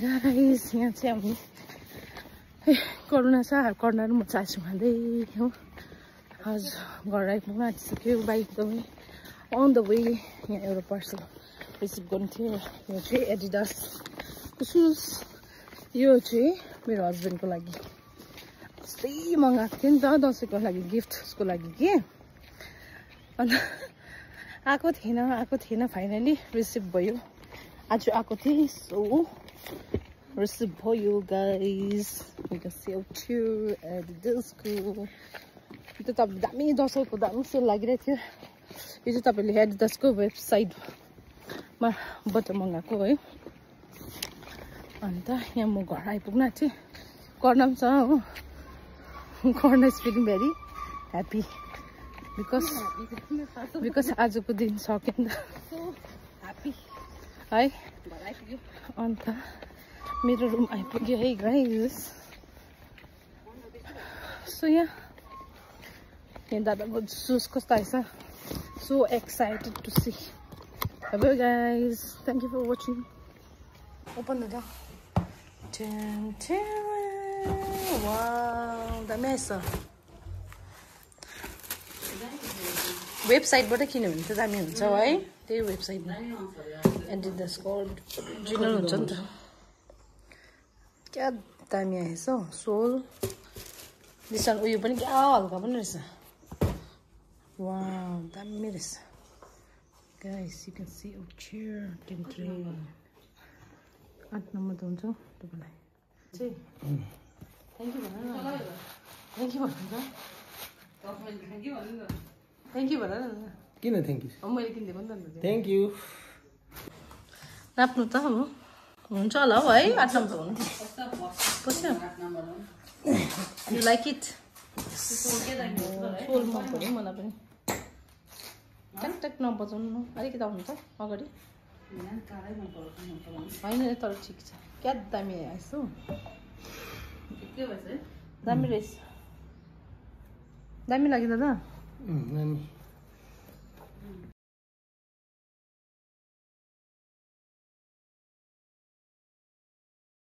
guys यहाँ चाहिँ हामी करुणा छ कर्नर म चासु खाँदै हो आज घर आइपुग्न आँटिसक्यो बाइक एकदमै अन द वे यहाँ एउटा पार्सल रिसिभ गर्नु थियो यो चाहिँ एडिडास सुज यो चाहिँ मेरो हस्बेन्डको लागि कस्तै मगाएको थियो नि त दसैँको लागि गिफ्ट उसको लागि के अन्त आएको थिएन फाइनली रिसिभ भयो आज आएको थिएँ सो रिसिभ भयो guys you can see out here एडिडासको यो त दामी दसैँको दामी सेल लागिरहेको थियो यो चाहिँ तपाईँले एडिडासको वेबसाइटबाट मगाएको है अन्त यहाँ म घर आइपुग्न थिएँ कर्ना पनि छ हो कर्ना is feeling very happy because आजको दिन सक्यो नि त ह्याप्पी है अन्त मेरो रुम आइपुग्यो है गाइस सो यहाँ दादाको सुज कस्तो आएछ so excited to see hello guys thank you for watching open the door wow दामी आएछ वेबसाइटबाट किन्यो भने चाहिँ दामी हुन्छ है त्यही वेबसाइटमा एडिडासको ओरिजिनल हुन्छ नि त क्या दामी आएछ हौ सोल दिसन उयो पनि क्या हल्का पनि रहेछ वाउ दामी रहेछ guys you can see out here 8 number त हुन्छ तपाईँलाई चाहिँ थ्याङ्क यू भन थ्याङ्क यू भन न किन थ्याङ्क यू मैले किनिदिएको नि त थ्याङ्क यू नाप्नु त अब हुन्छ होला हौ है 8 नम्बर हुनु पस्यो यु लाइक इट सोल मन पऱ्यो मलाई पनि ट्याक नबजाउनु अलिकति आउनु त अगाडि होइन तर ठिक छ क्या दामी आएछ हौ दामी रहेछ दामी लाग्यो दादा